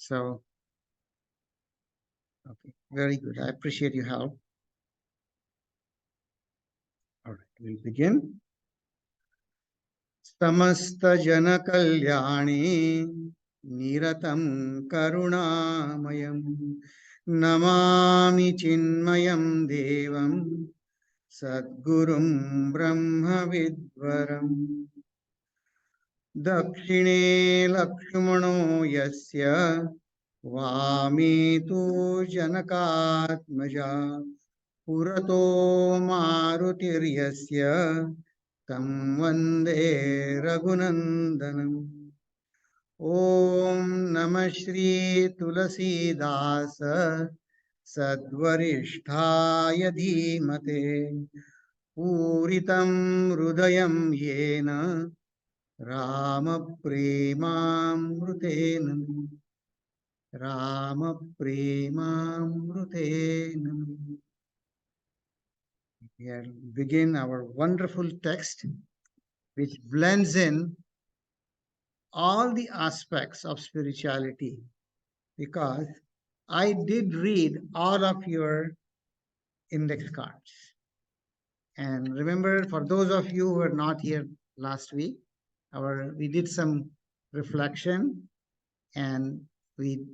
So, okay, very good. I appreciate your help. All right, we'll begin. Samasta jana kalyani niratam karunamayam namami chinmayam devam sadgurum brahma vidvaram dakshine lakshmano yasya vame tu janakatmaja पुरतो मारुतिर्यस्य तं वन्दे रघुनन्दनम् ॐ नमः श्री तुलसीदास सद्वरिष्ठाय धीमते पूरितं हृदयं येन रामप्रेमामृतेन रामप्रेमामृतेन We begin our wonderful text, which blends in all the aspects of spirituality, because I did read all of your index cards. And remember, for those of you who were not here last week, we did some reflection, and we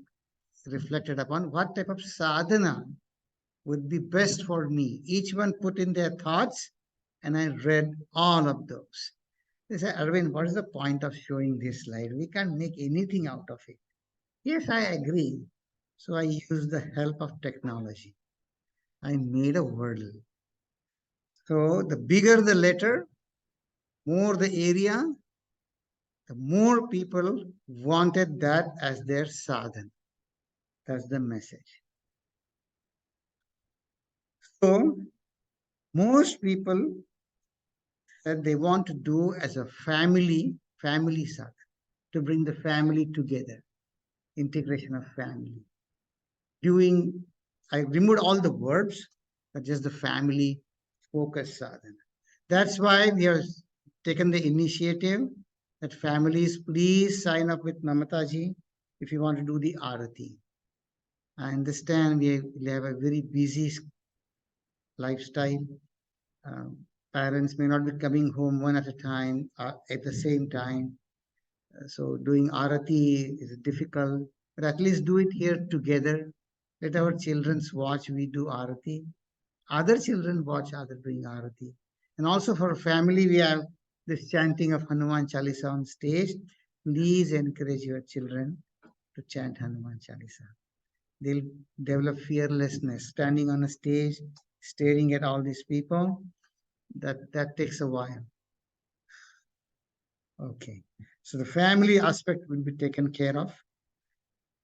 reflected upon what type of sadhana would be best for me. Each one put in their thoughts, and I read all of those. They said, Arvind, what is the point of showing this slide? We can't make anything out of it. Yes, I agree. So I used the help of technology. I made a wordle. So the bigger the letter, more the area, the more people wanted that as their sadhana. That's the message. So most people said they want to do as a family sadhana, to bring the family together, integration of family. I removed all the verbs, but just the family focus sadhana. That's why we have taken the initiative that families please sign up with Namataji if you want to do the arati. I understand we have a very busy lifestyle. Parents may not be coming home one at a time at the same time. So doing arati is difficult, but at least do it here together. Let our children watch we do arati. Other children watch other doing arati. And also for family, we have this chanting of Hanuman Chalisa on stage. Please encourage your children to chant Hanuman Chalisa. They'll develop fearlessness. Standing on a stage, staring at all these people, that takes a while. Okay. So the family aspect will be taken care of.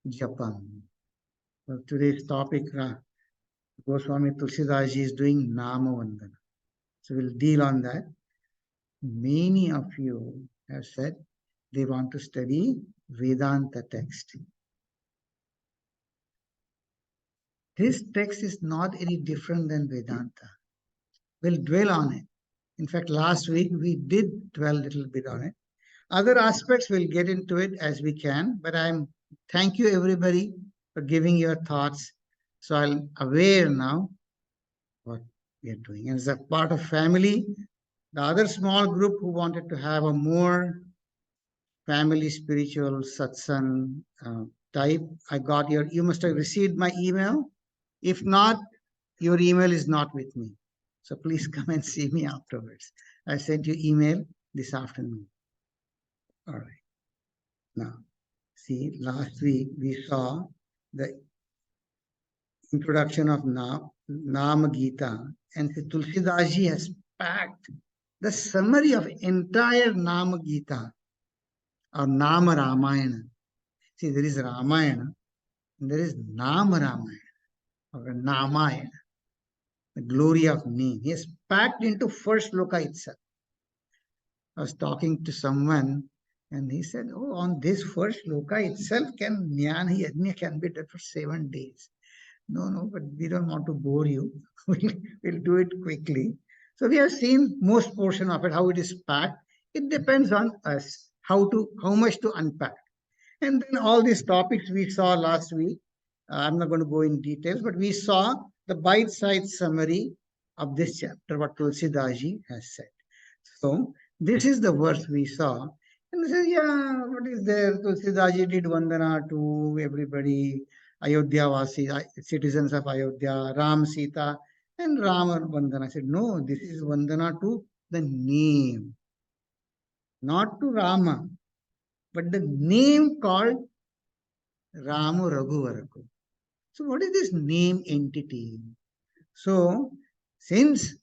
Japan. Well, today's topic, Goswami Tulsidaji is doing Nama Vandana. So we'll deal on that. Many of you have said they want to study Vedanta text. This text is not any different than Vedanta. We'll dwell on it. In fact, last week we did dwell a little bit on it. Other aspects, we'll get into it as we can, but thank you everybody for giving your thoughts. So I'm aware now what we are doing. And as a part of family, the other small group who wanted to have a more family spiritual satsang type, you must have received my email. If not, your email is not with me. So please come and see me afterwards. I sent you email this afternoon. All right. Now, see, last week we saw the introduction of Nama Gita, and Tulsidaji has packed the summary of entire Nama Gita or Nama Ramayana. See, there is Ramayana and there is Nama Ramayana or Namayana, the glory of name. He has packed into first sloka itself. I was talking to someone and he said, oh, on this first sloka itself, Jnana Yajna can be done for 7 days. No, but we don't want to bore you. We'll do it quickly. So we have seen most portion of it, how it is packed. It depends on us, how much to unpack. And then all these topics we saw last week. I'm not going to go in details, but we saw the bite-sized summary of this chapter, what Tulsidaji has said. So this is the verse we saw. And we said, yeah, what is there? Tulsidaji did Vandana to everybody, Ayodhya Vasi, citizens of Ayodhya, Ram, Sita, and Rama Vandana. I said, no, this is Vandana to the name, not to Rama, but the name called Ramu Raghuvaraku. So what is this name entity? So since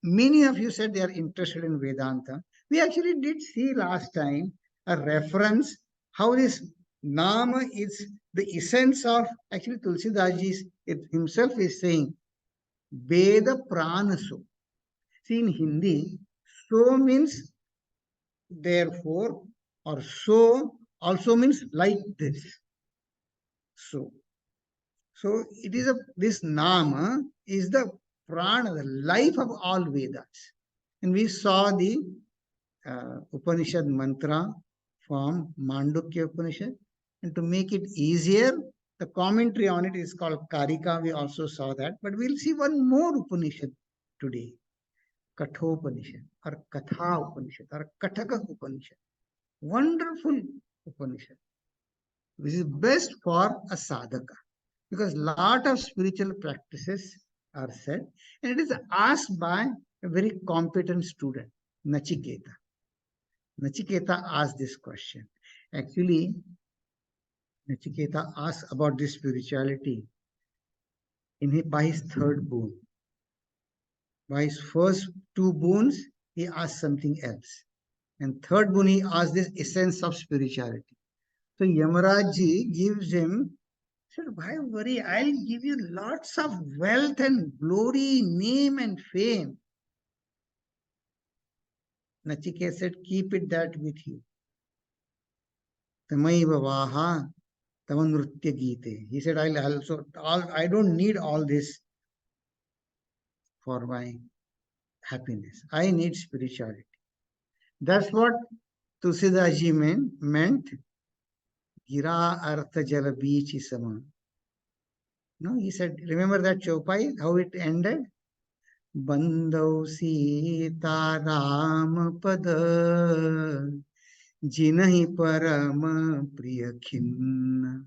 many of you said they are interested in Vedanta, we actually did see last time a reference how this Nama is the essence of actually Tulsidaji himself is saying Veda Pranaso. See in Hindi, so means therefore or so also means like this. So So it is this Nama is the prana, the life of all Vedas. And we saw the Upanishad mantra from Mandukya Upanishad. And to make it easier, the commentary on it is called Karika. We also saw that. But we'll see one more Upanishad today. Kathopanishad or Katha Upanishad or Kataka Upanishad. Wonderful Upanishad, which is best for a sadhaka. Because lot of spiritual practices are said, and it is asked by a very competent student, Nachiketa. Nachiketa asked this question. Actually, Nachiketa asked about this spirituality by his third boon. By his first two boons, he asked something else. And third boon, he asked this essence of spirituality. So Yamarajji gives him, said, why worry? I'll give you lots of wealth and glory, name and fame. Nachiketu said, keep it that with you. Tamaiva vaha tavanrutya gite. He said, I don't need all this for my happiness. I need spirituality. That's what Tulsidaji meant. Gira artha jala beach sama. No, he said, remember that Chopai, how it ended? Bandau Sita Ram Pada Jinahi Parama Priya Khinna.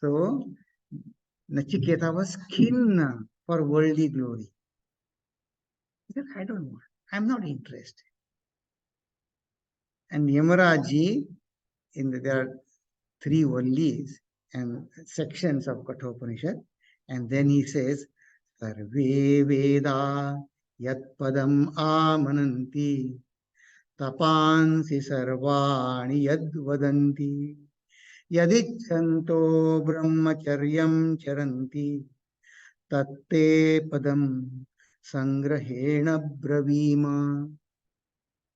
So Nachiketa was khinna for worldly glory. He said, I don't want, I'm not interested. And Yamaraji, there are three vallis and sections of Kathopanishad, and then he says, Sarve Veda Yat Padam Amananti Tapansi Sarvani Yad Vadanti Yadichanto Brahmacharyam Charanti Tatte Padam Sangrahena Bravima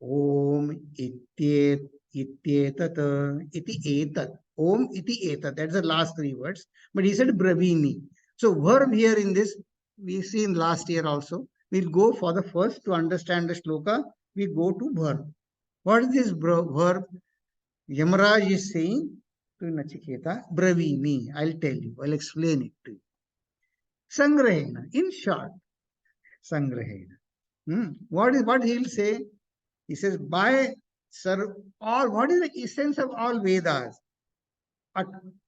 Om Ityetat Iti Etat Om Iti Etat. That's the last three words. But he said Bravimi. So verb here in this, we see in last year also. We'll go for the first to understand the shloka. We go to verb. What is this verb? Yamaraj is saying to Nachiketa, Bravimi. I'll tell you. I'll explain it to you. Sangrahena. In short, Sangrahena. What he'll say? He says, by all, what is the essence of all Vedas?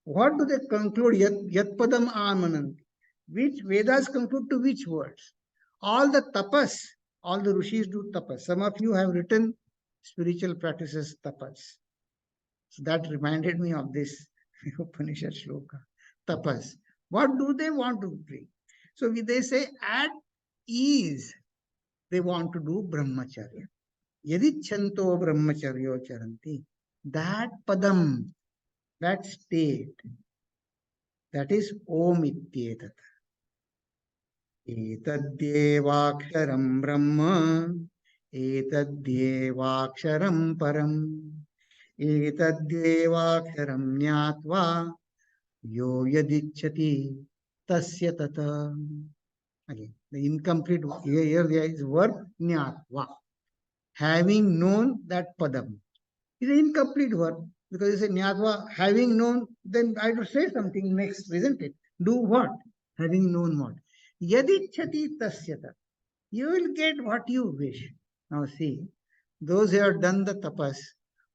What do they conclude? Yat padam amanant. Which Vedas conclude to which words? All the tapas, all the rishis do tapas. Some of you have written spiritual practices tapas. So that reminded me of this Upanishad shloka. Tapas. What do they want to bring? So they say at ease, they want to do brahmacharya. Yadichanto brahmacharyo charanti. That padam, that state, that is Om Ityetat. Etadyevaksharam Brahma, Etadyevaksharam Param, Etadyevaksharam Nyatva, Yo Yadichati Tasya Tata. Again, the incomplete, here there is verb Nyatva. Having known that Padam. Is an incomplete verb. Because you say Nyatva, having known, then I would say something next, isn't it? Do what? Having known what? Yadichati tasyata. You will get what you wish. Now see, those who have done the tapas,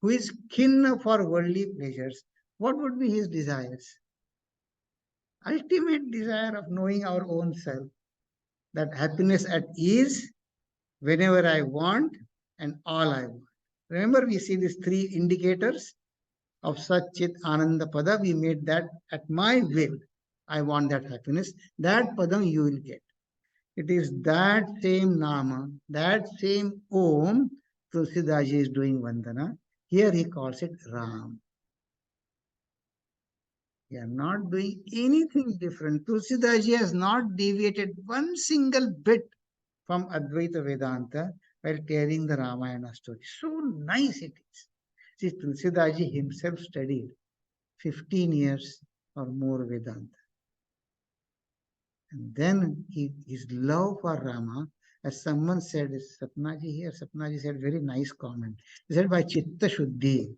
who is keen for worldly pleasures, what would be his desires? Ultimate desire of knowing our own self, that happiness at ease, whenever I want and all I want. Remember, we see these three indicators of Satchit Ananda Pada. We made that at my will. I want that happiness. That Padam you will get. It is that same Nama, that same Om, Tulsidaji is doing Vandana. Here he calls it Ram. We are not doing anything different. Tulsidaji has not deviated one single bit from Advaita Vedanta while telling the Ramayana story. So nice it is. See, Tulsidaji himself studied 15 years or more Vedanta. And then his love for Rama, as someone said, Sapnaji here, Sapnaji said very nice comment. He said, by Chitta Shuddhi,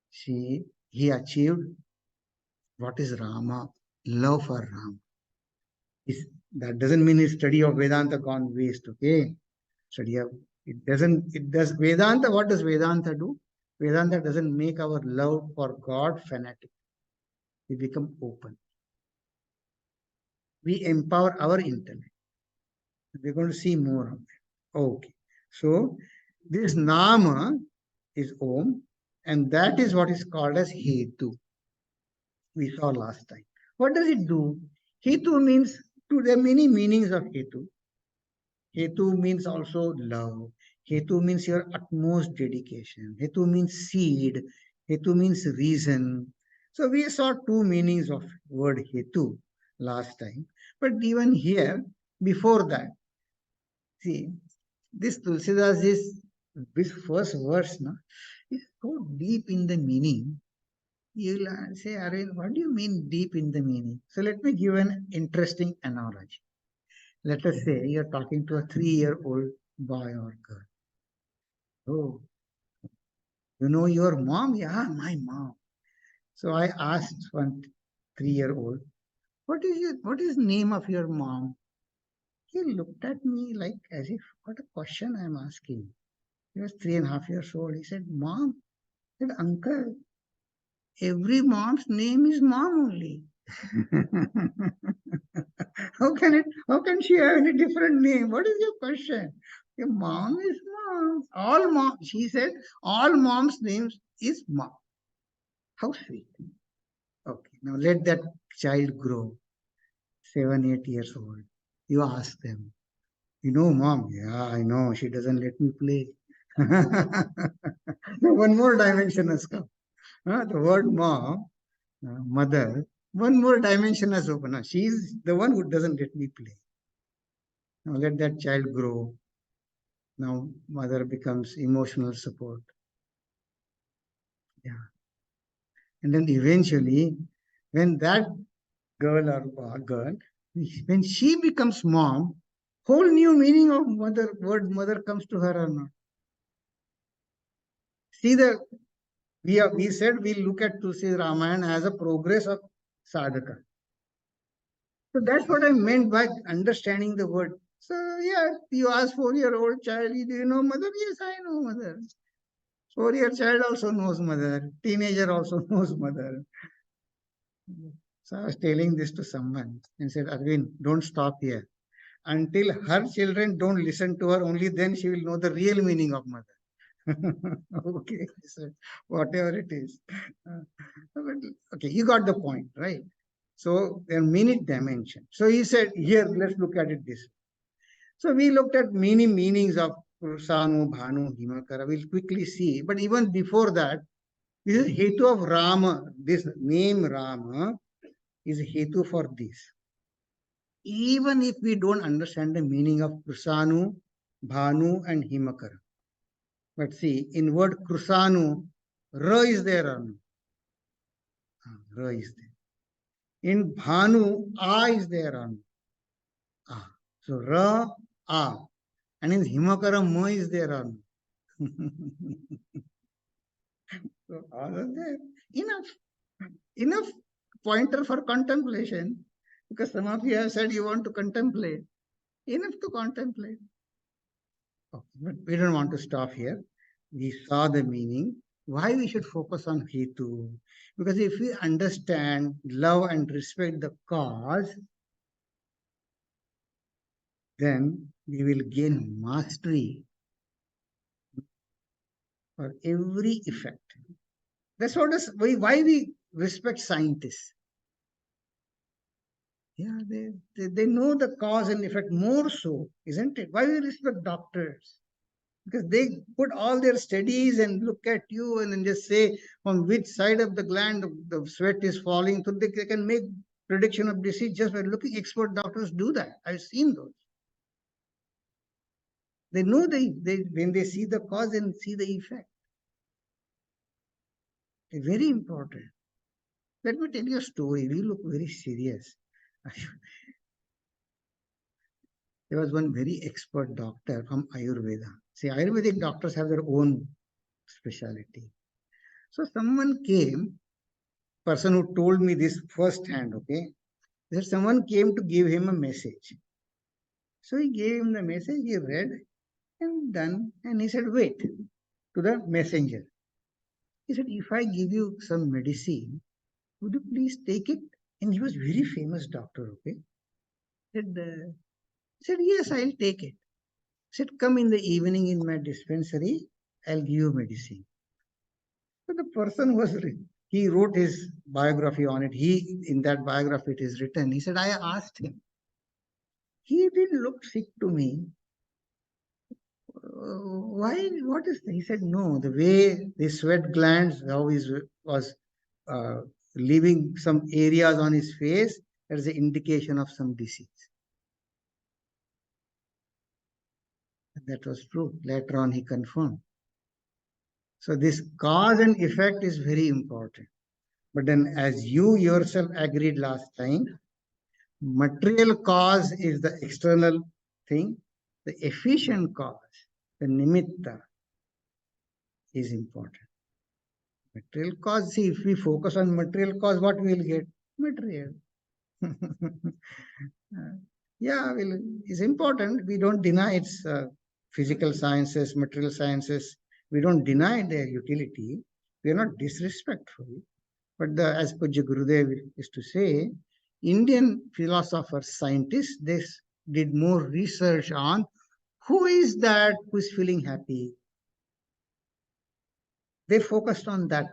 he achieved what is Rama, love for Rama. That doesn't mean his study of Vedanta gone waste, okay? It does Vedanta, what does Vedanta do? Vedanta doesn't make our love for God fanatic. We become open. We empower our intellect. We're going to see more of that. Okay. So this Nama is Om, and that is what is called as Hetu. We saw last time. What does it do? Hetu means, there are many meanings of Hetu. Hetu means also love. Hetu means your utmost dedication. Hetu means seed. Hetu means reason. So we saw two meanings of word Hetu last time. But even here, before that, see, this Tulsidas is, this first verse na, is so deep in the meaning. You'll say, Arvind, what do you mean deep in the meaning? So let me give an interesting analogy. Let us say you're talking to a 3-year-old boy or girl. Oh, you know your mom? Yeah, my mom. So I asked one 3-year-old, what is name of your mom? He looked at me like as if, what a question I'm asking. He was 3.5 years old. He said, Mom. I said, Uncle, every mom's name is mom only. How can she have any different name? What is your question? Your mom is mom. All mom, she said, all mom's names is mom. How sweet. Okay, now let that child grow, 7, 8 years old. You ask them, you know, mom? Yeah, I know. She doesn't let me play. Now, one more dimension has come. The word mom, mother, one more dimension has opened. She's the one who doesn't let me play. Now let that child grow. Now mother becomes emotional support. Yeah. And then eventually, when that girl or girl, when she becomes mom, whole new meaning of mother, word mother comes to her or not. See, we said we look at Tulsi Ramayana as a progress of sadhaka. So that's what I meant by understanding the word. So yeah, you ask 4-year-old child, do you know mother? Yes, I know mother. 4-year child also knows mother. Teenager also knows mother. So I was telling this to someone and said, Arvind, don't stop here. Until her children don't listen to her, only then she will know the real meaning of mother. Okay, so whatever it is. Okay, you got the point, right? So there are many dimensions. So he said, here, let's look at it this way. So we looked at many meanings of Kursanu, Bhanu, Himakara. We'll quickly see. But even before that, this is Hetu of Rama. This name Rama is Hetu for this. Even if we don't understand the meaning of Kursanu, Bhanu, and Himakara. But see, in word Kursanu, Ra is there or no? Ra is there. In Bhanu, A is there or no? Ah. So Ra, A. And in Himakara, Ma is there or no? So all of that, enough pointer for contemplation, because some of you have said you want to contemplate. Enough to contemplate. Okay, but we don't want to stop here. We saw the meaning. Why we should focus on Hetu? Because if we understand, love, and respect the cause, then we will gain mastery for every effect. That's why we respect scientists. Yeah, they know the cause and effect more so, isn't it? Why we respect doctors? Because they put all their studies and look at you and then just say on which side of the gland the sweat is falling. So they can make prediction of disease just by looking. Expert doctors do that. I've seen those. They know when they see the cause and see the effect. It's very important. Let me tell you a story. We look very serious. There was one very expert doctor from Ayurveda. See, Ayurvedic doctors have their own specialty. So someone came, person who told me this firsthand, okay, that someone came to give him a message. So he gave him the message, he read and done, and he said, wait, to the messenger. He said, if I give you some medicine, would you please take it? And he was very famous doctor, okay. Said, yes, I'll take it. Said, come in the evening in my dispensary, I'll give you medicine. So the person he wrote his biography on it. In that biography, it is written. He said, I asked him. He didn't look sick to me. Why? What is that? He said, no, the way the sweat glands, how he was uh, leaving some areas on his face, that is an indication of some disease. And that was true. Later on, he confirmed. So this cause and effect is very important. But then, as you yourself agreed last time, material cause is the external thing. The efficient cause, the nimitta, is important. Material cause, see, if we focus on material cause, what we will get? Material. Yeah, well, it's important. We don't deny its physical sciences, material sciences. We don't deny their utility. We are not disrespectful. But as Pujya Gurudev is to say, Indian philosophers, scientists, they did more research on who is that who is feeling happy. They focused on that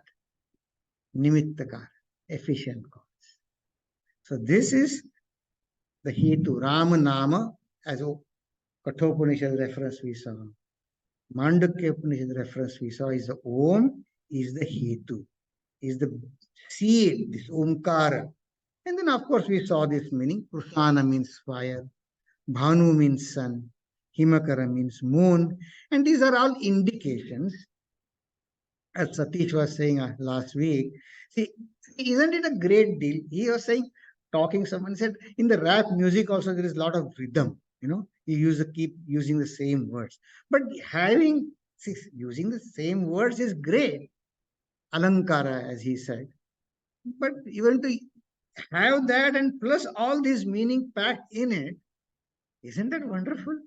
nimittaka, efficient cause. So this is the Hetu, Rama Nama, as a Kathopanishad reference we saw. Mandukya Upanishad reference we saw is the Om, is the Hetu, is the seed, this Omkara. And then, of course, we saw this meaning. Prusana means fire, Bhanu means sun, Himakara means moon. And these are all indications, as Satish was saying last week. See, isn't it a great deal? He was saying, someone said, in the rap music also, there is a lot of rhythm. You keep using the same words. But using the same words is great. Alankara, as he said. But even to have that and plus all this meaning packed in it, isn't that wonderful?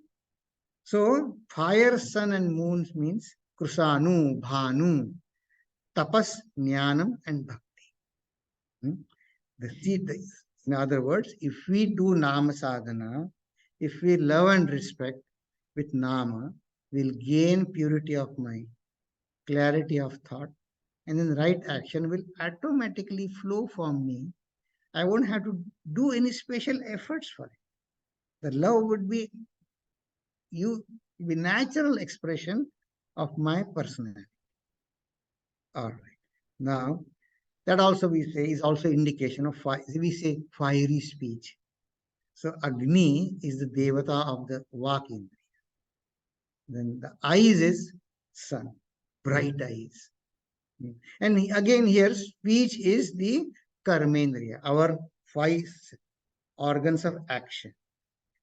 So, fire, sun, and moon means Krusanu, Bhanu, Tapas, Jnanam, and Bhakti. In other words, if we do Nama Sadhana, if we love and respect with Nama, we'll gain purity of mind, clarity of thought, and then right action will automatically flow from me. I won't have to do any special efforts for it. The love would be the natural expression of my personality. All right. Now, that also we say is also indication of fire. We say fiery speech. So Agni is the devata of the Vak Indriya. Then the eyes is sun, bright eyes. And again here, speech is the Karmendriya, our 5 organs of action.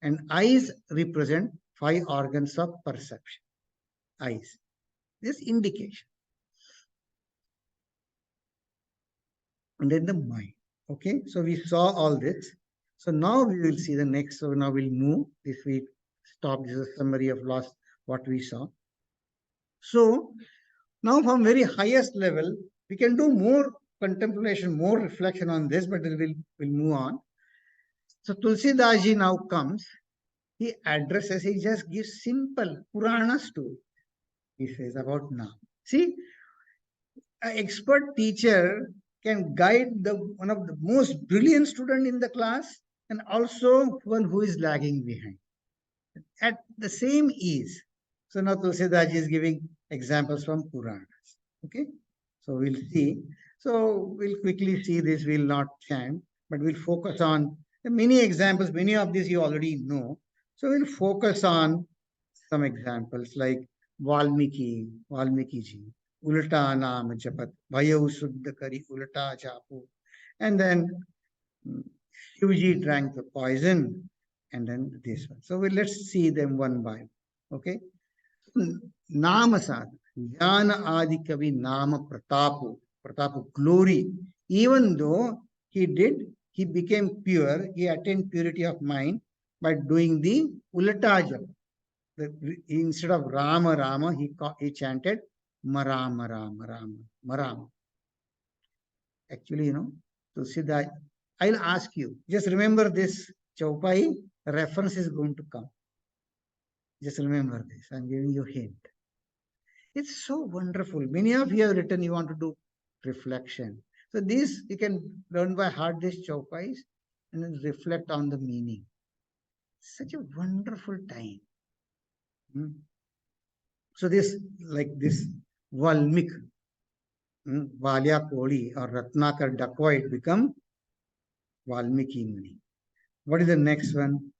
And eyes represent 5 organs of perception. Eyes. This indication. and then the mind. Okay, so we saw all this. So now we will see the next. So now we'll move. This we stop. This is a summary of last what we saw. So now from very highest level, we can do more contemplation, more reflection on this, but we'll move on. So Tulsidas ji now comes. He addresses. He just gives simple Purana story. He says about now. See, an expert teacher can guide the one of the most brilliant student in the class and also one who is lagging behind at the same ease. So now Tulsidas is giving examples from Puranas. Okay, so we'll see. So we'll quickly see this. We'll not chant, but we'll focus on the many examples. Many of these you already know. So we'll focus on some examples like Valmiki ji, Ulta Naam Japat, Bhayav Suddha Kari, Ulta Chapu. And then Shivji drank the poison, and then this one. So let's see them one by one. Okay. Nama sadhana, Jnana Adi Kavi Nama Pratapu, glory. Even though he became pure, he attained purity of mind by doing the Ulta Japa. Instead of Rama Rama, he chanted Marama Rama Rama Marama. Actually, Tulsidas, I'll ask you, just remember this Chaupai reference is going to come. Just remember this. I'm giving you a hint. It's so wonderful. Many of you have written you want to do reflection. So this you can learn by heart these Chaupais and then reflect on the meaning. Such a wonderful time. So this, like this Valmik, Valya Koli or Ratnakar Dacoit become Valmiki Muni. What is the next one?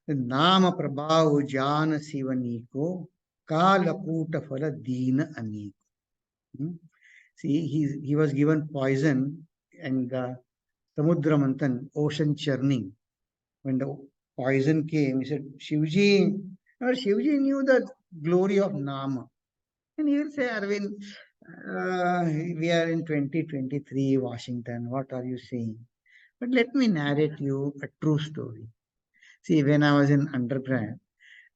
The Nama Prabhav Jana Sivaniko Kalakuta Phala Dina Aniko. See, he was given poison and Samudra Manthan, ocean churning. When the poison came, he said, Shivji, Shivji knew the glory of Nama. And he will say, Arvind, we are in 2023, Washington. What are you saying? But let me narrate you a true story. See, when I was in undergrad,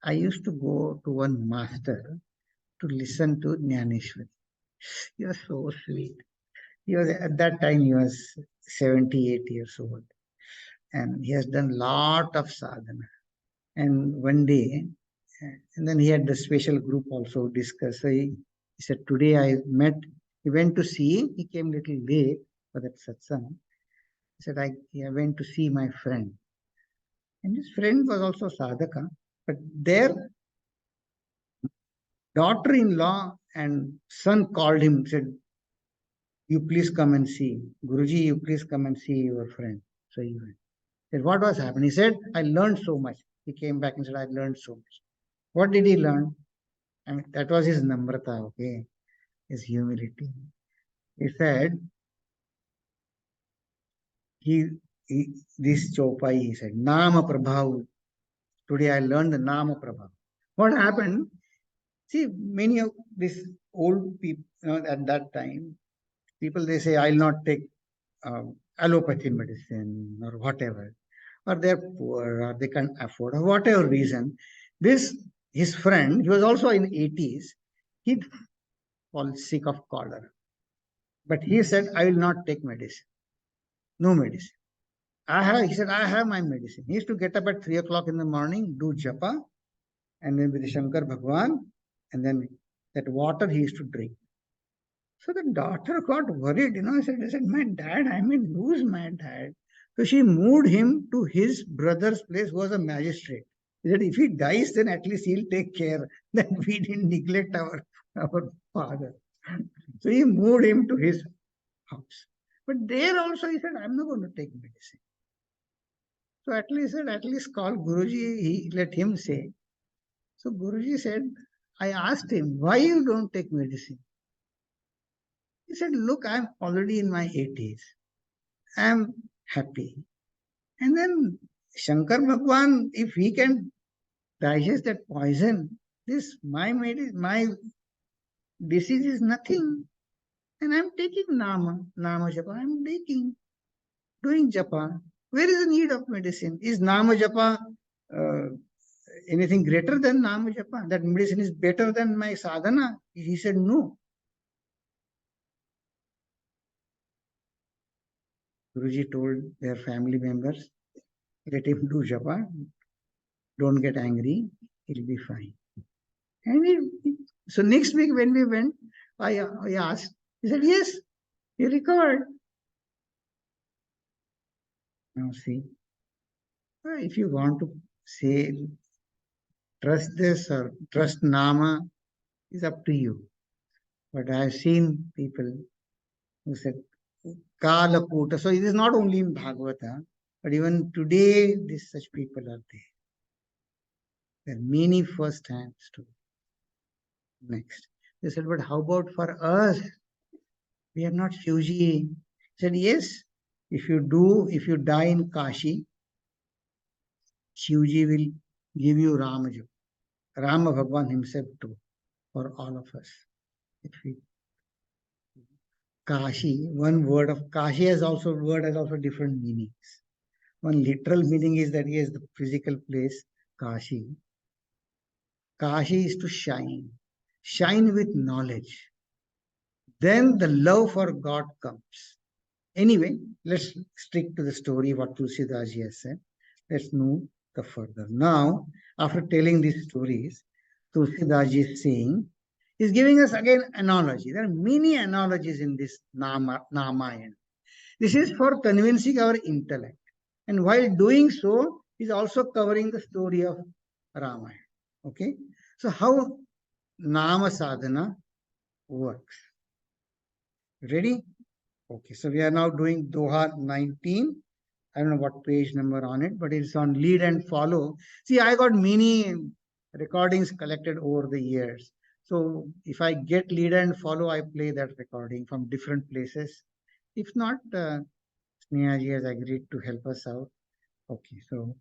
I used to go to one master to listen to Jnaneshwari. He was so sweet. He was at that time he was 78 years old, and he has done lot of sadhana. And one day, and then he had the special group also discuss. So he said, today I met. He went to see. He came little late for that satsang. He said, I went to see my friend, and his friend was also sadhaka, but their daughter-in-law and son called him, said, you please come and see. Guruji, you please come and see your friend. So he went. Said, what was happening? He said, I learned so much. He came back and said, I learned so much. What did he learn? I mean, that was his namrata, okay? His humility. He said, this Chopai, he said, Nama Prabhav. Today I learned the Nama Prabhav. What happened? See, many of these old people at that time, people they say, I'll not take allopathy medicine or whatever, or they're poor or they can't afford, or whatever reason. His friend, he was also in 80s, he fall sick of cholera. But he said, I will not take medicine. No medicine. He said, I have my medicine. He used to get up at 3 o'clock in the morning, do japa, and then with the Shankar Bhagwan, and then that water he used to drink. So the daughter got worried, I said, my dad, I may lose my dad. So she moved him to his brother's place, who was a magistrate. He said, if he dies, then at least he'll take care that we didn't neglect our father. So he moved him to his house. But there also he said, I'm not going to take medicine. So at least call Guruji, he let him say. So Guruji said, I asked him, why you don't take medicine? He said, look, I'm already in my 80s. I'm happy. And then Shankar Bhagwan, if he can digest that poison, my disease is nothing. And I'm taking Nama Japa. I'm doing Japa. Where is the need of medicine? Is Nama Japa uh, anything greater than Nama Japa? That medicine is better than my sadhana? He said, no. Guruji told their family members, let him do Japa. Don't get angry. He'll be fine. And so next week when we went, I asked, he said, yes, he recovered. Now see, if you want to say, trust this or trust Nama, is up to you. But I have seen people who said, Kala Kuta. So it is not only in Bhagavata, but even today, such people are there. There are many first-hand stories. Next. They said, but how about for us? We are not Shivji. He said, yes, if you die in Kashi, Shivji will give you Ramaja. Rama Bhagwan himself too, for all of us. If we Kashi, one word of Kashi has also different meanings. One literal meaning is that yes, the physical place, Kashi. Kashi is to shine. Shine with knowledge. Then the love for God comes. Anyway, let's stick to the story what Tulsidas ji has said. Let's move the further. Now, after telling these stories, Tulsidas ji is saying, he's giving us again analogy. There are many analogies in this Namayana. This is for convincing our intellect. And while doing so, he's also covering the story of Ramayana. Okay? So how Nama Sadhana works. Ready? Okay, so we are now doing Doha 19. I don't know what page number on it, but it's on lead and follow. See, I got many recordings collected over the years. So if I get lead and follow, I play that recording from different places. If not, Sneha ji has agreed to help us out. Okay, so.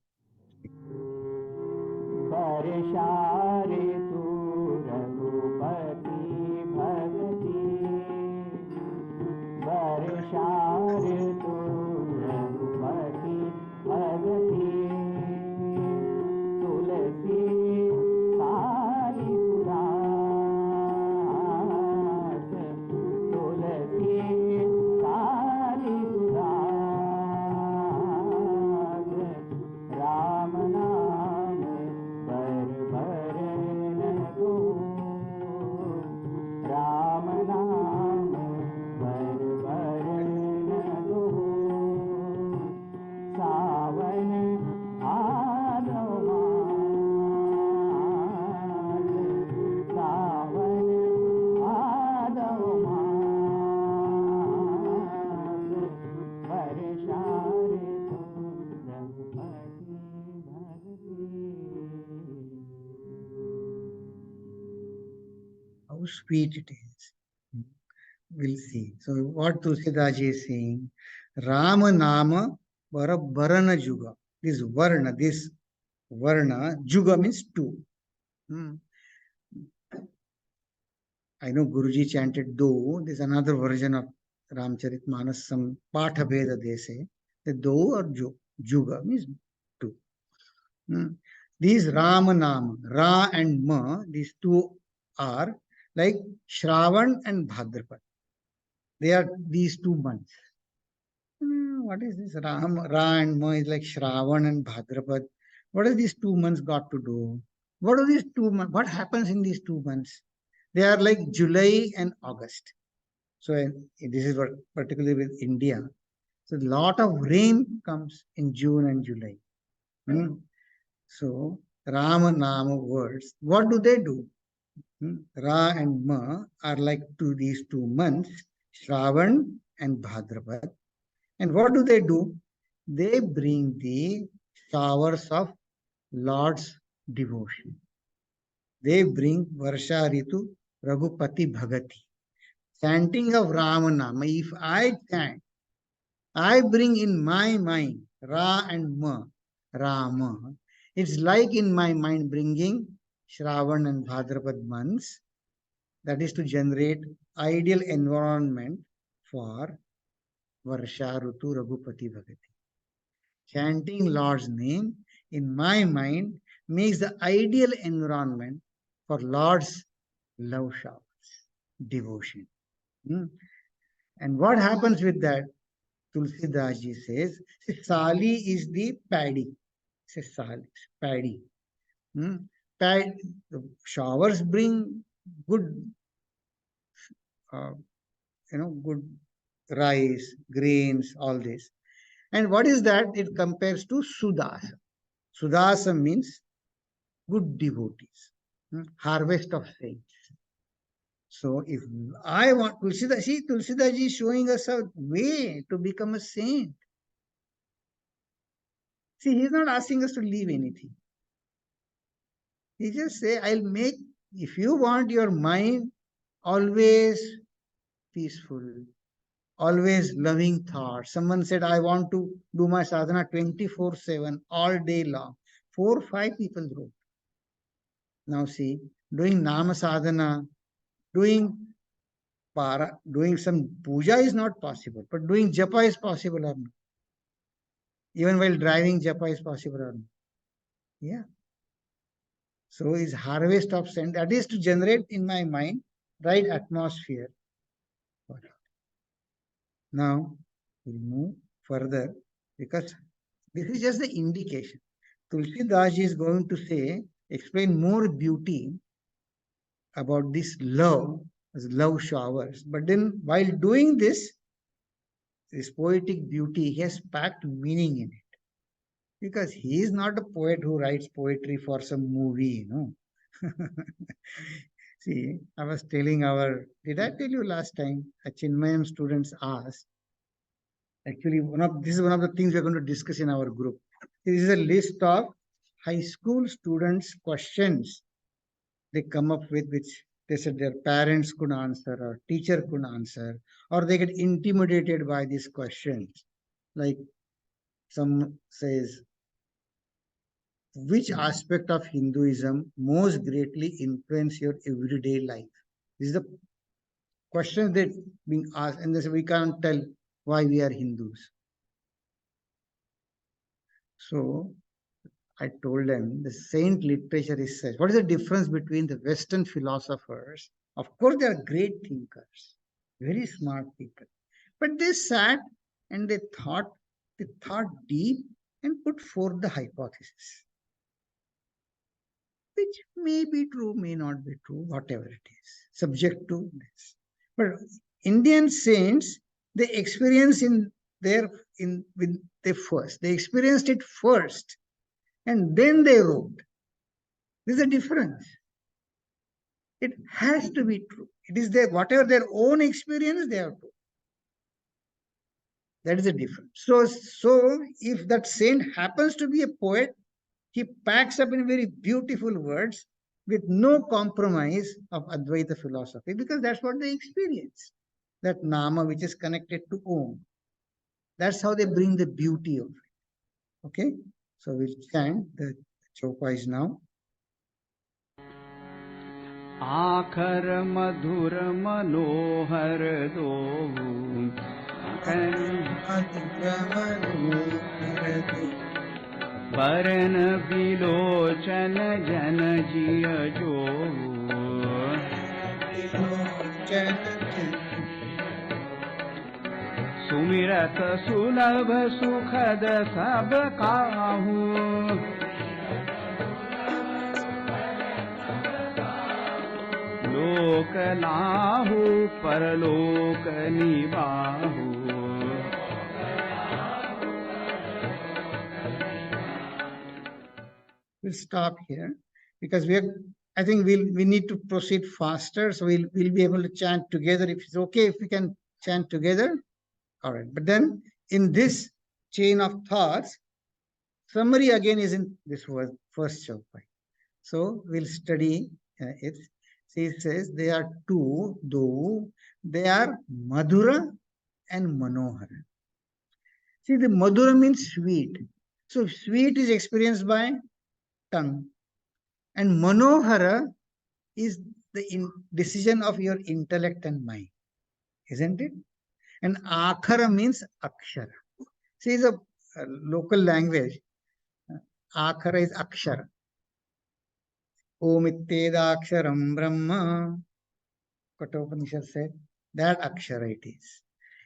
How sweet it is. We'll see. So what Tulsidas ji is saying, Rama Nama Varana Juga. This Varna, Juga means two. I know Guruji chanted do. There's another version of Ramcharitmanas, some Patha Veda they say. The do or Juga means two. These Rama Nama, Ra and Ma, these two are like Shravan and Bhadrapad. They are these 2 months. What is this? Ra and Ma is like Shravan and Bhadrapad. What have these 2 months got to do? What are these 2 months? What happens in these 2 months? They are like July and August. So this is what particularly with India. So a lot of rain comes in June and July. So Rama Nama words, what do? Ra and Ma are like these 2 months, Shravan and Bhadrapad. And what do? They bring the showers of Lord's devotion. They bring Varsha Ritu Raghupati Bhagati. Chanting of Ramanama. If I chant, I bring in my mind Ra and Ma, Rama. It's like in my mind bringing Shravan and Bhadrapad months. That is to generate ideal environment for Varsha Rutu Raghupati Bhagati. Chanting Lord's name, in my mind, makes the ideal environment for Lord's love showers, devotion. Hmm. And what happens with that? Tulsidas ji says, Sali is the paddy. Says Sali, paddy. Hmm. The showers bring good, uh, good rice, grains, all this. And what is that? It compares to Sudasa. Sudasa means good devotees, harvest of saints. So if I want Tulsidas, see, Tulsidas is showing us a way to become a saint. See, he's not asking us to leave anything. He just say, I'll make, if you want your mind always peaceful, always loving thoughts. Someone said, I want to do my sadhana 24/7, all day long. 4 or 5 people wrote. Now see, doing nama sadhana, doing doing some puja is not possible, but doing japa is possible or not. Even while driving, japa is possible or not. Yeah. So is harvest of scent. That is to generate in my mind right atmosphere. Now we'll move further because this is just the indication. Tulsidas is going to say, explain more beauty about this love, as love showers. But then while doing this poetic beauty, he has packed meaning in it. Because he is not a poet who writes poetry for some movie, See, I was telling did I tell you last time, a Chinmayam students asked, actually, this is one of the things we're going to discuss in our group. This is a list of high school students' questions they come up with, which they said their parents could answer or teacher could answer, or they get intimidated by these questions. Like some says, which aspect of Hinduism most greatly influence your everyday life? This is the question that being asked, and they say we can't tell why we are Hindus. So I told them the saint literature is such. What is the difference between the Western philosophers? Of course, they are great thinkers, very smart people. But they sat and they thought deep and put forth the hypothesis, which may be true, may not be true, whatever it is, subject to this. But Indian saints, they experience they experienced it first, and then they wrote. There's a difference. It has to be true. It is whatever their own experience they have to. That is the difference. So if that saint happens to be a poet, he packs up in very beautiful words with no compromise of Advaita philosophy, because that's what they experience. That Nama which is connected to Om. That's how they bring the beauty of it. Okay? So we'll chant the chopais now. आखर मधुर मनोहर दो बरन बिलोचन जन जिय जो सुमिरत सुलभ सुखद सब काहू लोक लाहू परलोक निबाहू. We'll stop here because I think we need to proceed faster, so we'll be able to chant together. If it's okay, if we can chant together, all right. But then in this chain of thoughts, summary again is in this first chaupai. So we'll study it. See, it says they are two, though they are Madhura and Manohara. See, the Madhura means sweet. So sweet is experienced by tongue. And Manohara is the decision of your intellect and mind, isn't it? And akhara means akshara. See, it's a local language. Akhara is akshara. Om ittedaksharam brahma, Kathopanishad said, that akshara it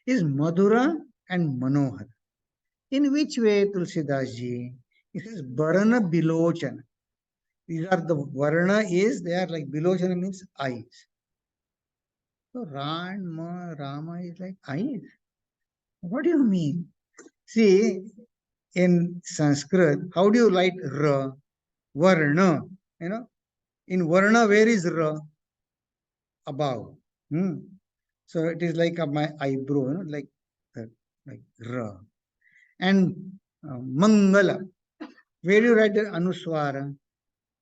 is Madhura and Manohar. In which way, Tulsidas ji? It is Varana Bilochana. These are the Varna is, they are like Bilochana means eyes. So Ra and Ma, Rama is like eyes. What do you mean? See, in Sanskrit, how do you write Ra? Varna. You know, in Varna, where is Ra? Above. So it is like my eyebrow, like that, like Ra. And Mangala, where do you write the Anuswara?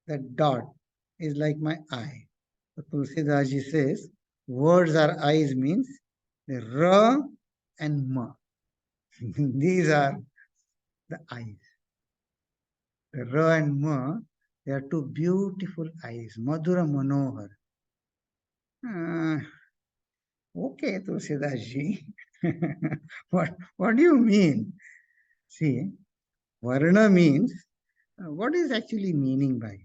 That dot is like my eye. So Tulsidas ji says, words are eyes means the Ra and Ma. These are the eyes. The Ra and Ma, they are two beautiful eyes. Madhura Manohar. Okay, Tulsidas ji. what do you mean? See, Varna means, what is actually meaning by?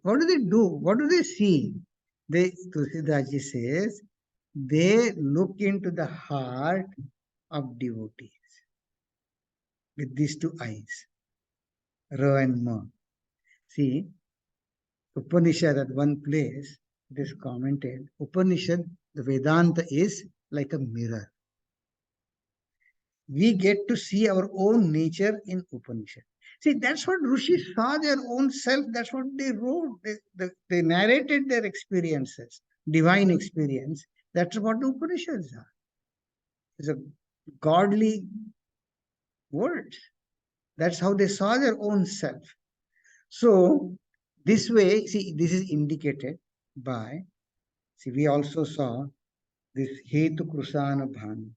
What do they do? What do they see? Tulsidas ji says, they look into the heart of devotees with these two eyes, Ra and Ma. See, Upanishad at one place, it is commented, Upanishad, the Vedanta is like a mirror. We get to see our own nature in Upanishad. See, that's what Rishis saw their own self. That's what they wrote. They narrated their experiences, divine experience. That's what the Upanishads are. It's a godly words. That's how they saw their own self. So, this way, see, this is indicated by, see, we also saw this Hetu Krusana Bhanu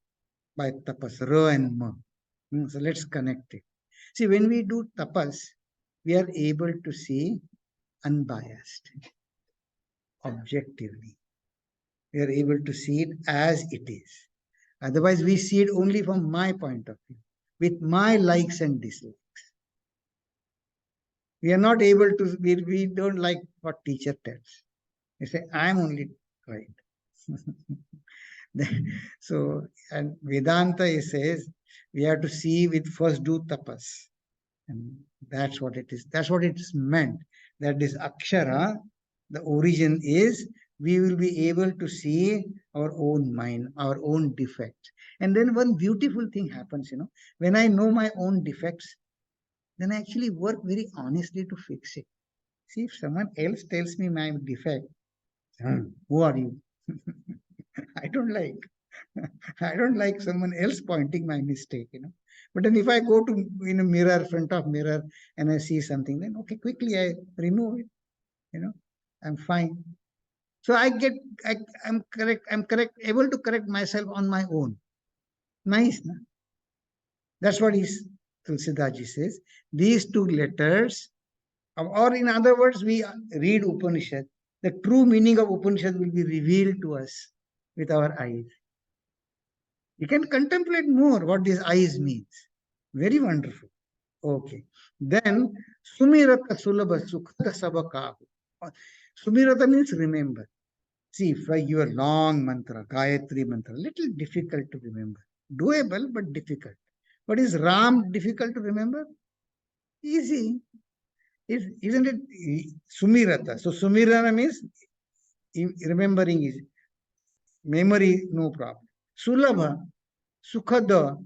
by tapas, Ra and Ma. So, let's connect it. See, when we do tapas, we are able to see unbiased, objectively. We are able to see it as it is. Otherwise, we see it only from my point of view, with my likes and dislikes. We are not able to, we don't like what teacher tells. We say, I'm only right. So, and Vedanta says, we have to see with first do tapas. And that's what it is. That's what it's meant. That is akshara, the origin is, we will be able to see our own mind, our own defects. And then one beautiful thing happens, when I know my own defects, then I actually work very honestly to fix it. See, if someone else tells me my defect, who are you? I don't like. I don't like someone else pointing my mistake, But then if I go to in a mirror, front of mirror, and I see something, then okay, quickly I remove it, I'm fine. So I'm correct, able to correct myself on my own. Nice, no? That's what Tulsidaji says. These two letters, or in other words, we read Upanishad. The true meaning of Upanishad will be revealed to us with our eyes. You can contemplate more what these eyes means. Very wonderful. Okay. Then, Sumirata Sulabha Sukhata Sabakahu. Sumirata means remember. See, for your long mantra, Gayatri mantra, little difficult to remember. Doable, but difficult. What is Ram difficult to remember? Easy. Isn't it Sumirata? So Sumirana means remembering is memory, no problem. Sulabha, Sukhada,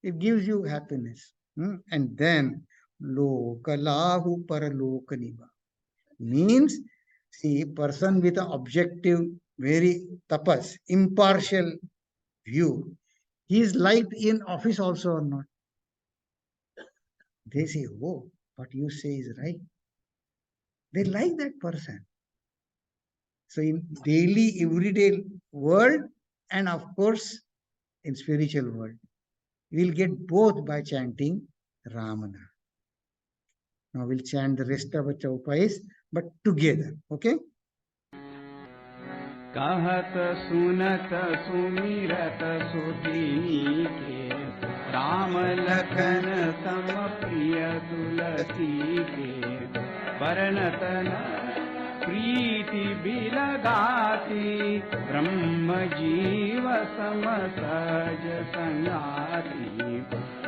it gives you happiness. And then Lokalahu Paralokaniva means, see, person with an objective, very tapas, impartial view, he is liked in office also or not. They say, oh, what you say is right. They like that person. So in daily, everyday world, and of course, in spiritual world, we'll get both by chanting Ramana. Now we'll chant the rest of the chaupais, but together, okay? कहत सुनत सुमिरत सुधीनी के, राम लखन सम प्रिय तुलसी के, बरनत प्रीति बिलगाती, ब्रह्म जीव सम सहज संगाती,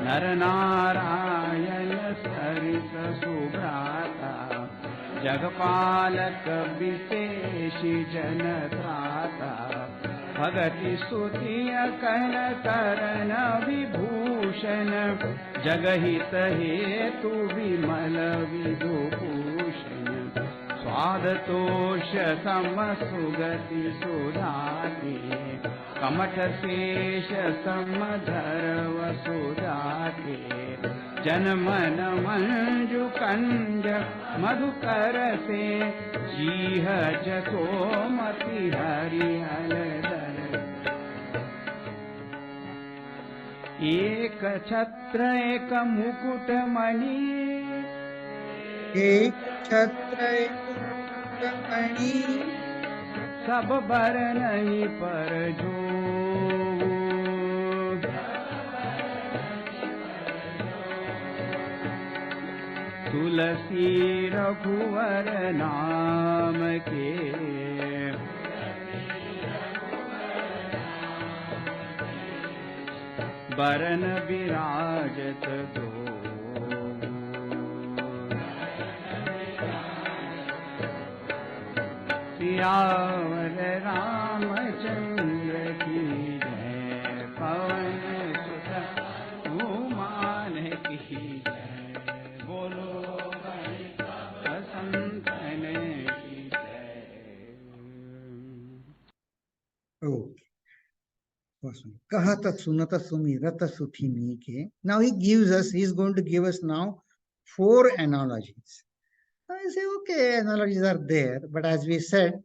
नर नारायण सरिस सुभ्राता, जगपालक विशेषि जन त्राता, भगति स्तुति कन करण विभूषण, जगहित हेतु विमल विदुभूषण, स्वाद तोष सम सुगति सुधाके, कमठ शेष सम धर वसुधाके, जनमन मंजु कंज मधुकर से, जीह जसोमति हरिहर दर, एक छत्र एक मुकुट मणि, एक छत्र एक मुकुटमणि, सब बरनहि पर जो, तुलसी रघुवर नाम के, बरन विराजत दो, सियावर रामचंद्र की जय, पवन सुत हनुमान की जय, बोलो भाई संतन की जय। Okay. First one. Kahata sunata sumirata suthini ke. Now he is going to give us now 4 analogies. I say, okay, analogies are there, but as we said,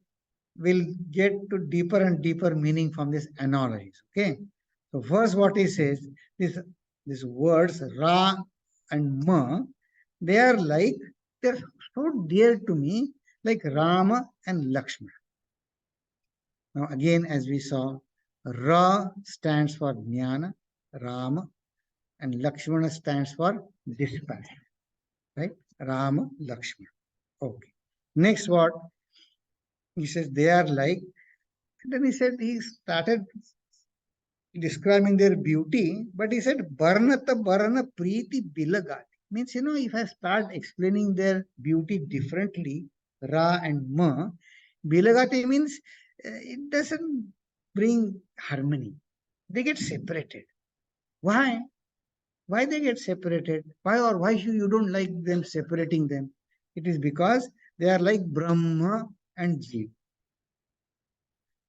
we'll get to deeper and deeper meaning from these analogies. Okay. So first what he says, these words Ra and Ma, they're so dear to me, like Rama and Lakshmana. Now again, as we saw, Ra stands for Jnana, Rama, and Lakshmana stands for dispatch. Right? Rama, Lakshmana. Okay. Next what? He says they are like, and then he started describing their beauty, but he said, Barnata Barana Preeti Bilagati. Means, if I start explaining their beauty differently, Ra and Ma, Bilagati means it doesn't bring harmony. They get separated. Why? Why they get separated? Why you don't like them separating them? It is because they are like Brahma and Jiva.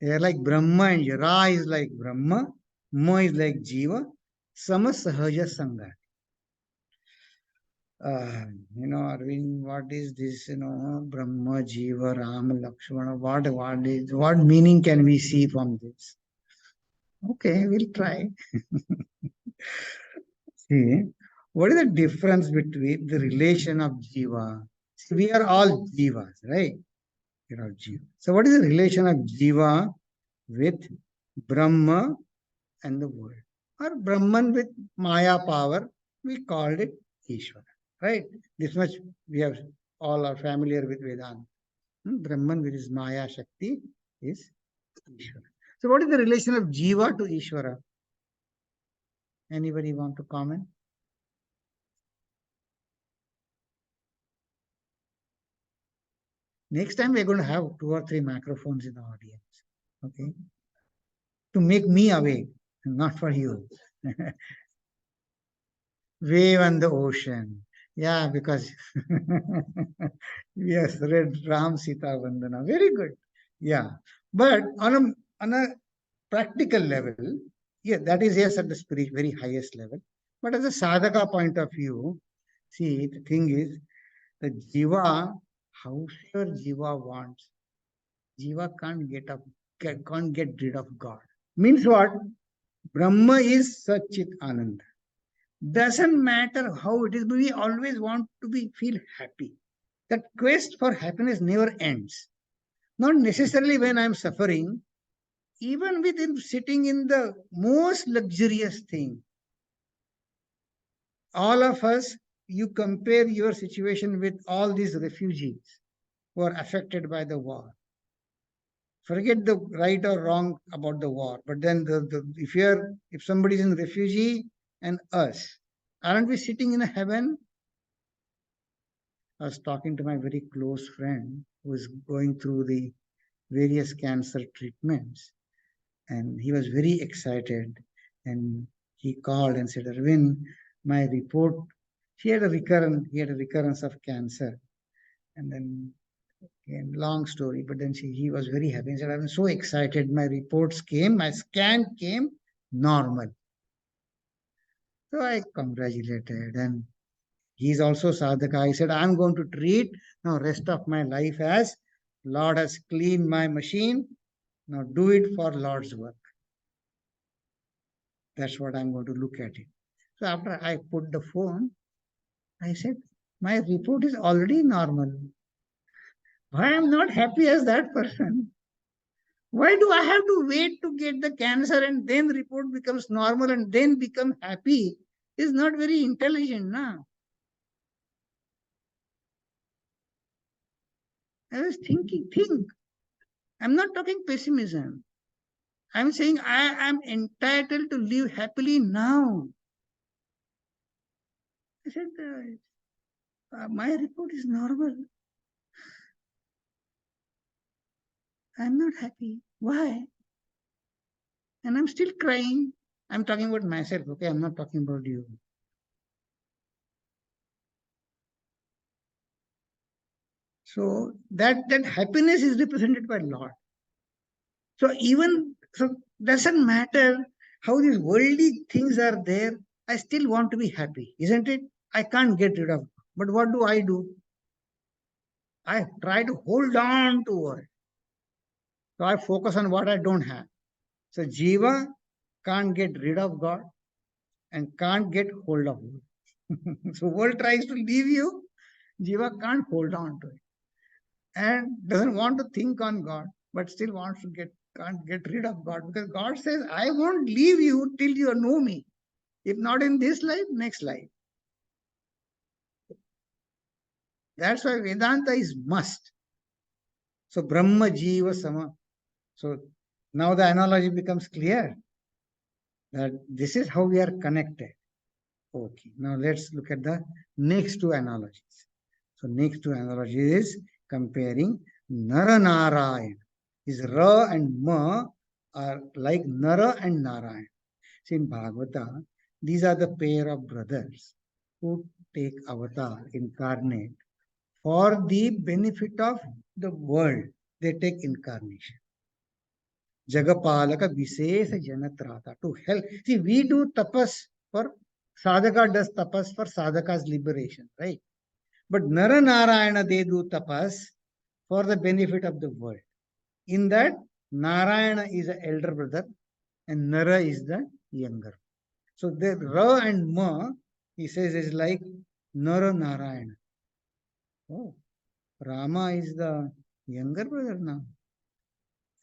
They are like Brahma and Ra is like Brahma, Ma is like Jiva, Sama Sahaja Sangha. Arvind, what is this, Brahma, Jiva, Rama, Lakshmana, what meaning can we see from this? Okay, we'll try. See, what is the difference between the relation of Jiva? See, we are all Jivas, right? We are all Jiva. So what is the relation of Jiva with Brahma and the world? Or Brahman with Maya power, we called it Ishvara, right? This much we have all are familiar with Vedanta. Brahman with his Maya Shakti is Ishvara. So what is the relation of Jiva to Ishvara? Anybody want to comment? Next time we're going to have 2 or 3 microphones in the audience, okay? To make me awake, not for you. Wave on the ocean. Yeah, because yes, read Ram Sita Vandana. Very good. Yeah. But on a practical level, yeah, that is yes at the spirit, very highest level. But as a sadhaka point of view, see, the thing is, the jiva, however jiva wants, jiva can't get rid of God. Means what? Brahma is Satchit Ananda. Doesn't matter how it is, but we always want to feel happy. That quest for happiness never ends. Not necessarily when I'm suffering, even within sitting in the most luxurious thing. All of us, you compare your situation with all these refugees who are affected by the war. Forget the right or wrong about the war, but then if somebody is in refugee and us, aren't we sitting in a heaven? I was talking to my very close friend who is going through the various cancer treatments, and he was very excited. And he called and said, Arvind, my report, he had a recurrence of cancer. And then, again, long story, but then he was very happy. He said, I'm so excited. My reports came, my scan came normal. So I congratulated. And he's also sadhaka. He said, I'm going to treat now rest of my life as Lord has cleaned my machine. Now do it for Lord's work. That's what I'm going to look at it. So after I put the phone, I said, my report is already normal. Why am not happy as that person? Why do I have to wait to get the cancer and then report becomes normal and then become happy? Is not very intelligent, na? I was thinking, think. I'm not talking pessimism. I'm saying I am entitled to live happily now. I said, my report is normal. I'm not happy. Why? And I'm still crying. I'm talking about myself, okay? I'm not talking about you. So that happiness is represented by Lord. So doesn't matter how these worldly things are there. I still want to be happy, isn't it? I can't get rid of it. But what do? I try to hold on to it. So I focus on what I don't have. So Jiva can't get rid of God and can't get hold of you. So world tries to leave you, Jiva can't hold on to it. And doesn't want to think on God, but still wants to can't get rid of God because God says, I won't leave you till you know me. If not in this life, next life. That's why Vedanta is must. So Brahma Jiva Sama. So now the analogy becomes clear that this is how we are connected. Okay, now let's look at the next two analogies. So next two analogies is comparing Nara Narayana. Is Ra and Ma are like Nara and Narayana. See, in Bhagavata, these are the pair of brothers who take avatar, incarnate, for the benefit of the world. They take incarnation. Jagapalaka Visesa Janatrata to help. See, we do tapas for sadhaka does tapas for sadhaka's liberation, right? But Nara Narayana, they do tapas for the benefit of the world. In that, Narayana is the elder brother and Nara is the younger. So the Ra and Ma, he says, is like Nara Narayana. Oh, Rama is the younger brother now.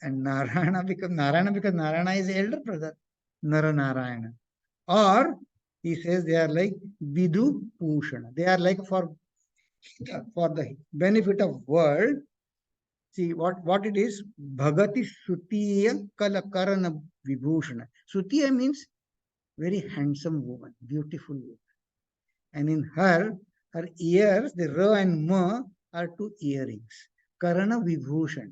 And Narayana because Narayana is the elder brother, Nara Narayana. Or he says they are like Vidu Pushana. They are like for the benefit of world. See what it is? Bhagati Sutiya Kalakarana Vibhushana. Sutiya means very handsome woman, beautiful woman. And in her ears, the Ra and Ma are two earrings. Karana Vibhushan.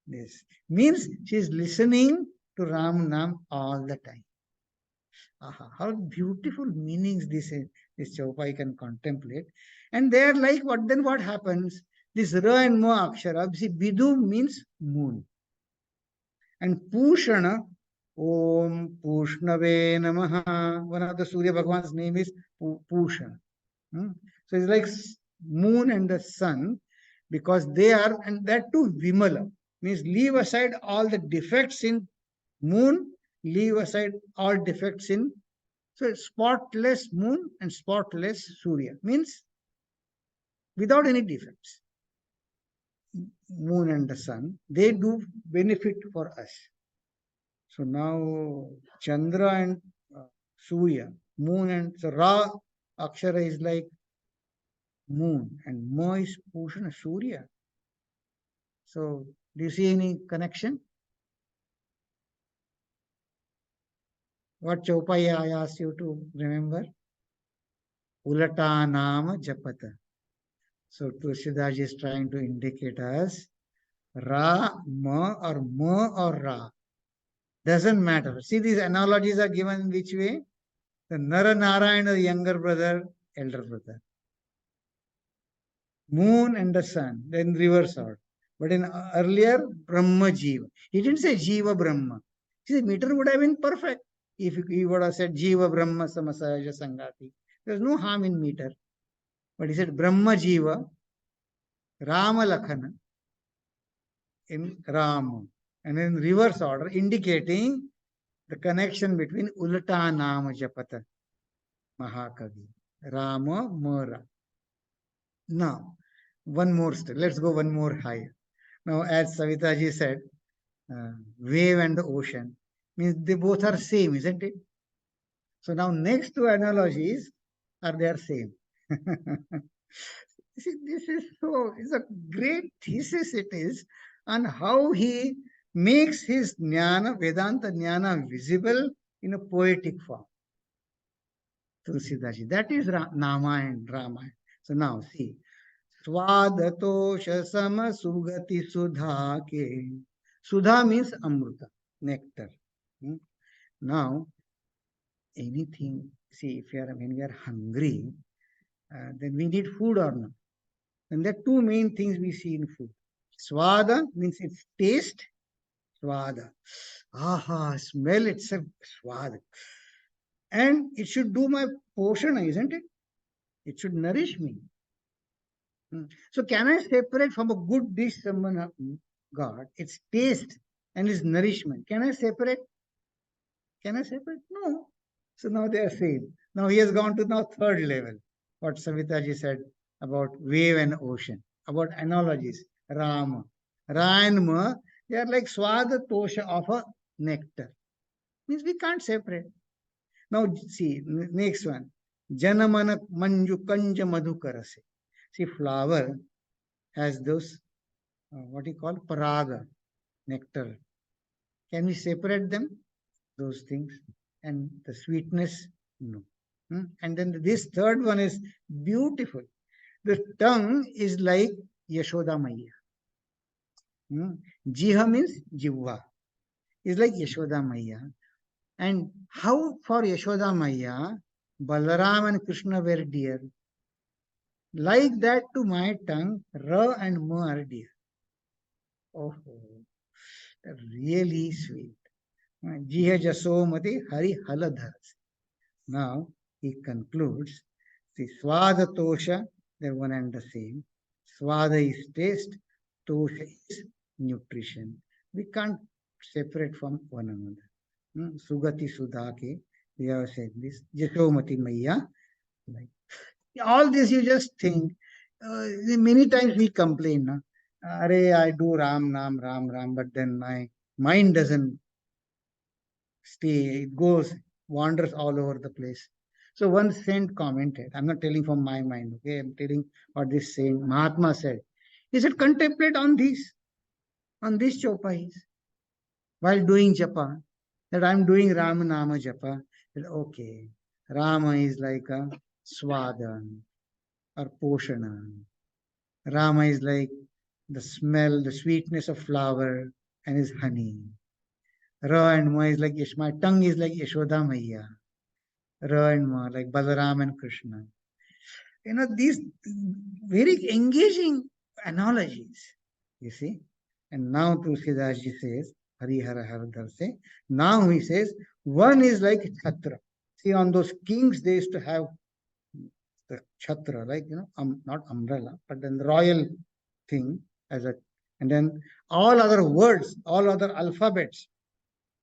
This means she is listening to Ram Nam all the time. Aha, how beautiful meanings this Chaupai can contemplate. And they are like what then what happens? This Ra and Ma Akshara, see, Bidu means moon. And Pushana, Om Pushnave Namaha. One of the Surya Bhagwan's name is Pushana. So it's like moon and the sun because they are, and that too Vimala, means leave aside all the defects in moon, leave aside all defects in, so spotless moon and spotless Surya, means without any defects. moon and the sun, they do benefit for us. So now Chandra and Surya, moon and so Ra Akshara is like moon and Ma is Pushana Surya. So do you see any connection? What Chaupaya I asked you to remember? Ulata Nama Japata. So Tulsidas is trying to indicate us Ra, Ma or Ra. Doesn't matter. See, these analogies are given in which way? The Nara Narayana, the younger brother, elder brother. Moon and the sun, then reverse order. But in earlier, Brahma Jiva. He didn't say Jiva Brahma. See, the meter would have been perfect if he would have said Jiva Brahma Samasaja Sangati. There's no harm in meter. But he said Brahma Jiva, Rama Lakhana in Rama. And in reverse order, indicating the connection between Ulata Nama Japata Mahakavi, Rama Mora. Now, one more step. Let's go one more higher. Now, as Savitaji said, wave and the ocean means they both are same, isn't it? So now next two analogies are they are same. See, this is so, it's a great thesis it is on how he makes his jnana, Vedanta jnana visible in a poetic form. Tulsidaji. That is Nama and Ramayana. So now see, Swadatosha sama sugati sudha ke. Sudha means amruta, nectar. Now, anything, see, if you are, when we are hungry, then we need food or not. And there are two main things we see in food. Swada means its taste. Swada. Aha, smell itself, swada. And it should do my poshana, isn't it? It should nourish me. So can I separate from a good dish someone got its taste and its nourishment? Can I separate? Can I separate? No. So now they are same. Now he has gone to now third level. What Savitaji said about wave and ocean, about analogies. Rama. Ra and Ma, they are like swada tosha of a nectar. Means we can't separate. Now see, next one. Janamana manju kanja madhukarase. See, flower has those, what you call paraga, nectar. Can we separate them? Those things. And the sweetness, no. And then this third one is beautiful. The tongue is like Yashoda Maya. Jiha means Jivva. Is like Yashoda Maya. And how for Yashoda Maya, Balaram and Krishna were dear. Like that to my tongue, Ra and Ma are dear. Oh, really sweet. Jiha Jasomati Hari Haladharas. Now he concludes the Swada Tosha, they're one and the same. Swada is taste, Tosha is nutrition. We can't separate from one another. Sugati Sudhake, we have said this. Jasomati Maya. Like, all this you just think. Many times we complain, na? Are I do Ram, Nam, Ram, Ram, but then my mind doesn't stay, it goes, wanders all over the place. So one saint commented, I'm not telling from my mind, okay, I'm telling what this saint Mahatma said. He said, contemplate on these chopais while doing japa, that I'm doing Rama Nama japa. Said, okay, Rama is like a swadan or poshana. Rama is like the smell, the sweetness of flower and his honey. Ra and Ma is like my tongue is like Yashoda Maya. Ra and Ma, like Balaram and Krishna. These very engaging analogies, you see. And now Tulsidaji says, Hari Hara Haradhar se. Now he says, one is like Chhatra. See, on those kings, they used to have the Chhatra, like, not umbrella, but then the royal thing as a, and then all other words, all other alphabets,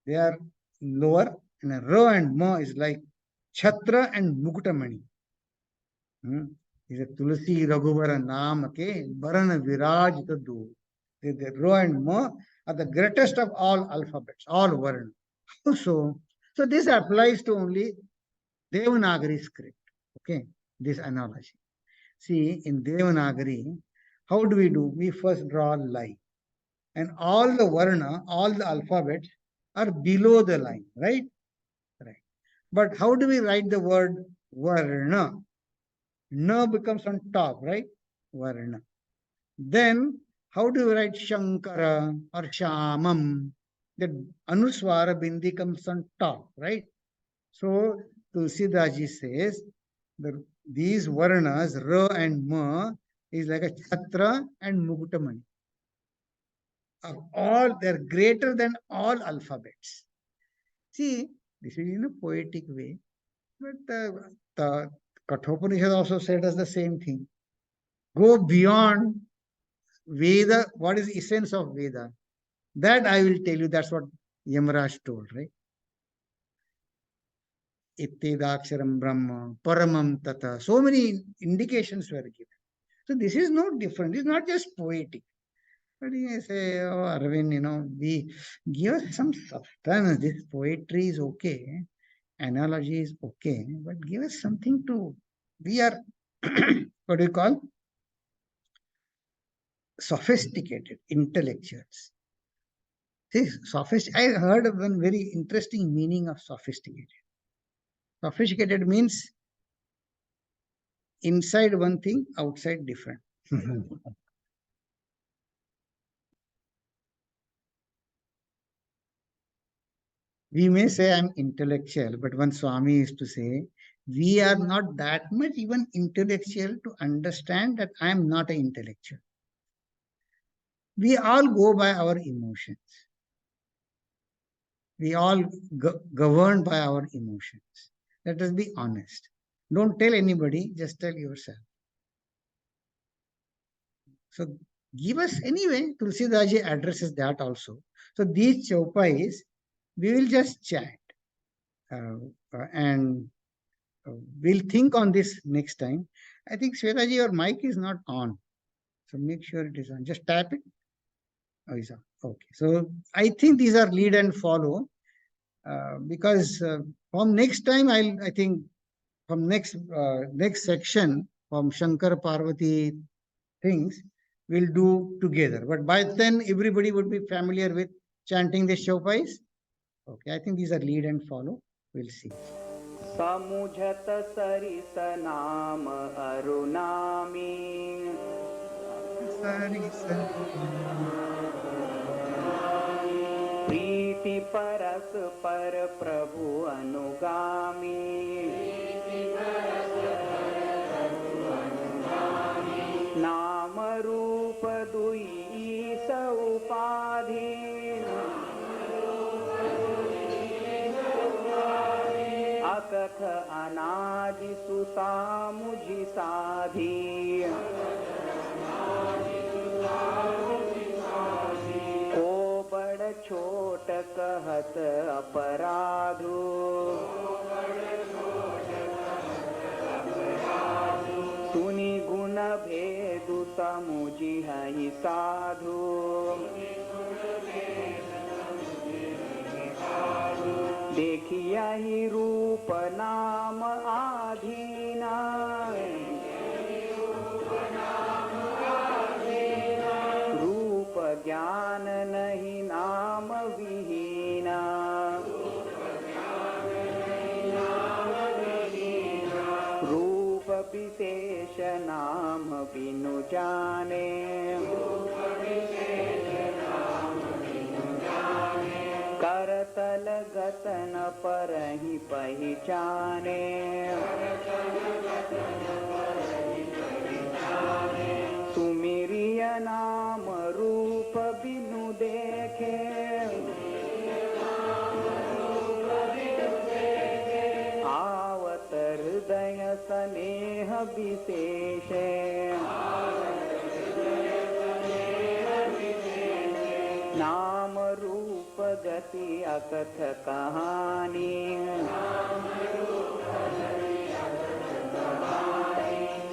they are lower, and Ra and Ma is like Chhatra and Mukutamani. is a Tulsi Raghuvara Naam ke Baran Viraj do. The Ro and Ma are the greatest of all alphabets, all Varna. So, so this applies to only Devanagari script. Okay, this analogy. See, in Devanagari, how do we do? We first draw a line. And all the Varna, all the alphabets are below the line, right? Right. But how do we write the word Varna? Na becomes on top, right? Varna. Then, how do you write Shankara or Shamam? The Anuswara Bindi comes on top, right? So, Tulsidaji says these Varnas, Ra and Ma, is like a Chhatra and Muktamani. Of all, they're greater than all alphabets. See, this is in a poetic way, but the Kathopanishad also said us the same thing. Go beyond Veda, what is the essence of Veda? That I will tell you, that's what Yamaraj told, right? Ittedaksharam Brahma, Paramam Tata. So many indications were given. So this is no different. It's not just poetic. But you say, oh, Arvind, we give us some substance. This poetry is okay. Analogy is okay. But give us something to, we are, what do you call? Sophisticated intellectuals. See, I heard of one very interesting meaning of sophisticated. Sophisticated means inside one thing, outside different. We may say I'm intellectual, but one Swami used to say, we are not that much even intellectual to understand that I am not an intellectual. We all go by our emotions. We all governed by our emotions. Let us be honest. Don't tell anybody, just tell yourself. So give us anyway. Tulsidaji addresses that also. So these chaupais, we will just chat and we'll think on this next time. I think Swetaji, your mic is not on. So make sure it is on. Just tap it. Oh, it's on. Okay. So I think these are lead and follow because from next time, I think from next section from Shankar Parvati things we'll do together. But by then, everybody would be familiar with chanting the Shopais. Okay, I think these are lead and follow. We'll see. समुझत सरिस नाम अरुनामी प्रीति परस पर प्रभु अनुगामी नाम रूप दुई ईस उपाधि अकथ अनादि सुसामुझि साधी को बड़ छोट कहत अपराधु सुनि गुण भेदु समुझि हहि साधु देखिया ही रूप नाम आधीना रूप ज्ञान नहीं नाम विहीना रूप विशेष नाम बिनु जाने करतल गतन पर ही पहचाने सुमिरिय नाम रूप बिनु देखे आवत हृदय स्नेह विशेष नाम रूप गति अकथ कहानी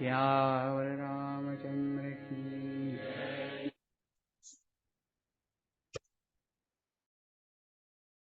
श्यावर रामचंद्र